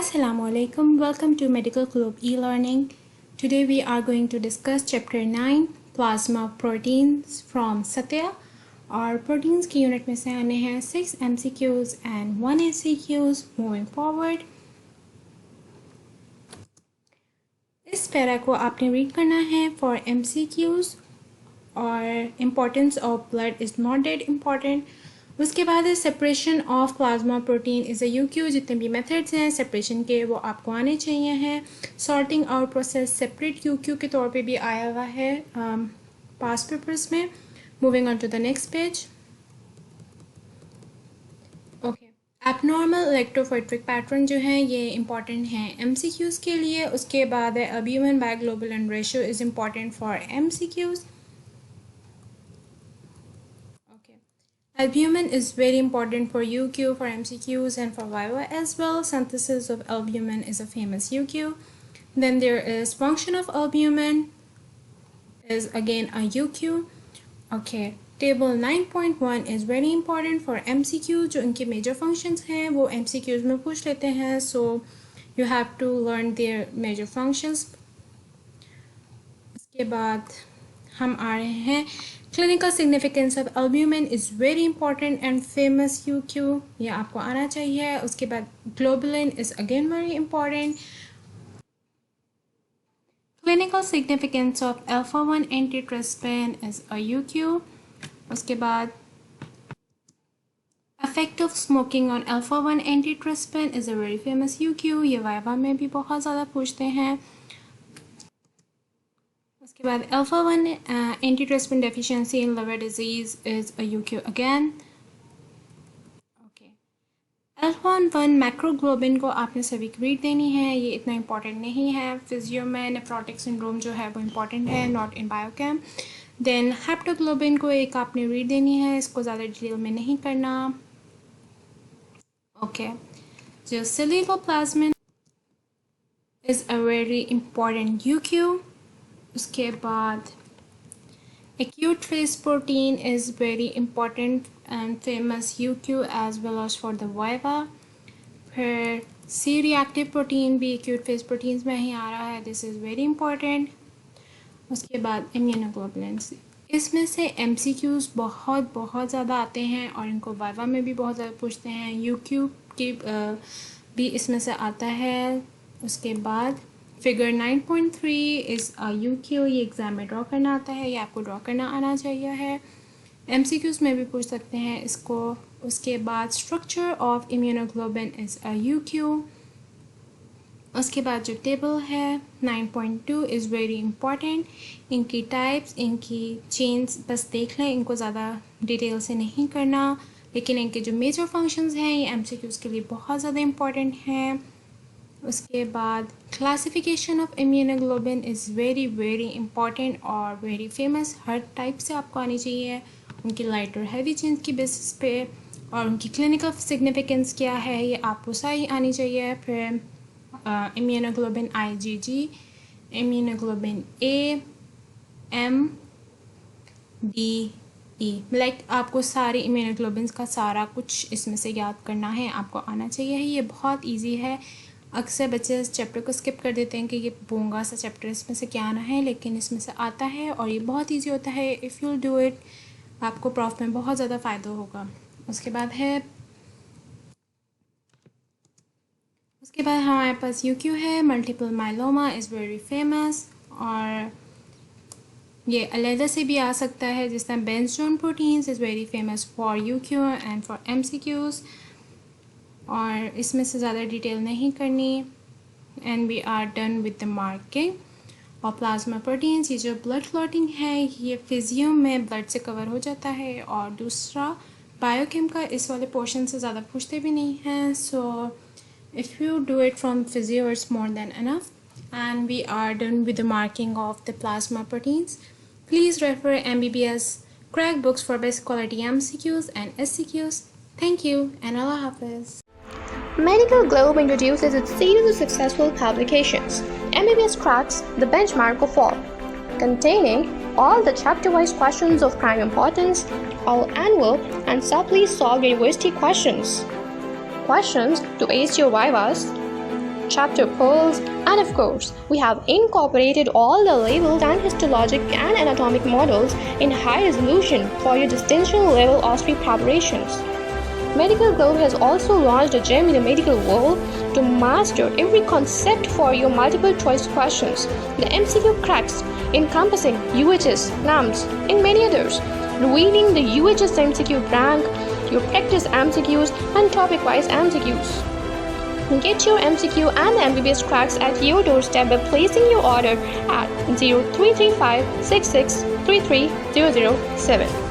Assalamualaikum. Welcome to Medical Globe e-learning. Today we are going to discuss chapter 9 plasma proteins from Satya. और proteins की unit में से आने हैं 6 MCQs and 1 ACQs. Moving forward, इस para को आपने रीड करना है for MCQs और importance of blood is not that important. उसके बाद है separation of plasma protein is a UQ. जितने भी मेथड्स हैं सेपरेशन के वो आपको आने चाहिए हैं. सॉर्टिंग आउट प्रोसेस सेपरेट यूक्यू के तौर पे भी आया हुआ है पास्ट पेपर्स में. Moving on to the next page. Okay, abnormal electrophoretic pattern जो है ये इंपॉर्टेंट हैं MCQs के लिए. उसके बाद है albumin by globulin ratio is important for MCQs. Albumin is very important for UQ, for MCQs and for Viva as well. Synthesis of albumin is a famous UQ. Then there is function of albumin is again a UQ. Okay, table 9.1 is very important for MCQ. जो इनके major functions हैं वो MCQs में पूछ लेते हैं. So you have to learn their major functions. इसके बाद हम आ रहे हैं clinical significance of albumin is very important and famous UQ. ये आपको आना चाहिए. उसके बाद globulin is again very important. Clinical significance of alpha 1 antitrypsin is a UQ. उसके बाद effect of smoking on alpha 1 antitrypsin is a very famous UQ. ये viva में भी बहुत ज़्यादा पूछते हैं. उसके बाद alpha 1 antitrypsin deficiency in liver disease is a UQ again. Okay, alpha 1 मैक्रोग्लोबिन को आपने सभी रीड देनी है. ये इतना इंपॉर्टेंट नहीं है. फिजियो में नेफ्रोटिक सिंड्रोम जो है वो इम्पॉर्टेंट है, not in biochem. Then haptoglobin को एक आपने रीड देनी है. इसको ज़्यादा डिटेल में नहीं करना. ओके, जो ceruloplasmin is a very important UQ. उसके बाद acute phase protein is very important and famous UQ as well as for the viva. फिर C reactive protein भी acute phase proteins में ही आ रहा है. This is very important. उसके बाद immunoglobulins. इसमें से MCQs बहुत ज़्यादा आते हैं और इनको viva में भी बहुत ज़्यादा पूछते हैं. UQ की भी इसमें से आता है. उसके बाद फिगर 9.3 इज़ अ UQ. ये एग्ज़ाम में ड्रॉ करना आता है. ये आपको ड्रॉ करना आना चाहिए है. MCQs में भी पूछ सकते हैं इसको. उसके बाद structure of immunoglobulin is a UQ. उसके बाद जो टेबल है 9.2 इज़ वेरी इंपॉर्टेंट. इनकी टाइप्स, इनकी चेन्स बस देख लें. इनको ज़्यादा डिटेल से नहीं करना, लेकिन इनके जो मेजर फंक्शंस हैं ये MCQs के लिए बहुत ज़्यादा इंपॉर्टेंट हैं. उसके बाद classification of immunoglobulin is very important और वेरी फेमस. हर टाइप से आपको आनी चाहिए. उनकी लाइट और हैवी चेंज की बेसिस पे और उनकी क्लिनिकल सिग्निफिकेंस क्या है ये आपको सारी आनी चाहिए. फिर immunoglobulin IgG, immunoglobulin A, M, D, E. Like आपको सारे इम्यूनोग्लोबिन्स का सारा कुछ इसमें से याद करना है. आपको आना चाहिए. ये बहुत ईजी है. अक्सर बच्चे इस चैप्टर को स्किप कर देते हैं कि ये बोंगा सा चैप्टर इसमें से क्या आना है, लेकिन इसमें से आता है और ये बहुत इजी होता है. इफ़ यू डू इट आपको प्रॉफ में बहुत ज़्यादा फ़ायदा होगा. उसके बाद हमारे पास UQ है. Multiple myeloma is very famous और ये अलहदा से भी आ सकता है. जिस तरह Bence Jones proteins is very famous for UQ and for MCQs. और इसमें से ज़्यादा डिटेल नहीं करनी. And we are done with the marking और प्लाज्मा प्रोटीन्स. ये जो ब्लड क्लॉटिंग है ये फिजियो में ब्लड से कवर हो जाता है और दूसरा बायोकेम का इस वाले पोर्शन से ज़्यादा पूछते भी नहीं हैं. So if you do it from physio it's more than enough. And we are done with the marking of the plasma proteins. Please refer MBBS crack books for best quality MCQs and SCQs. Thank you and Allah Hafiz. Medical Globe introduces its series of successful publications, MBBS Cracks, the benchmark of all, containing all the chapter-wise questions of prime importance, all annual and supply solved university questions to ace your vivas, chapter polls, and of course, we have incorporated all the labeled and histologic and anatomic models in high resolution for your distinction level OSCE preparations. Medical Globe has also launched a gem in the medical world to master every concept for your multiple choice questions, the MCQ cracks encompassing UHS, NAMS, and many others, revealing the UHS MCQ rank, your practice MCQs, and topic-wise MCQs. Get your MCQ and the MBBS cracks at your doorstep by placing your order at 0335 66 33007.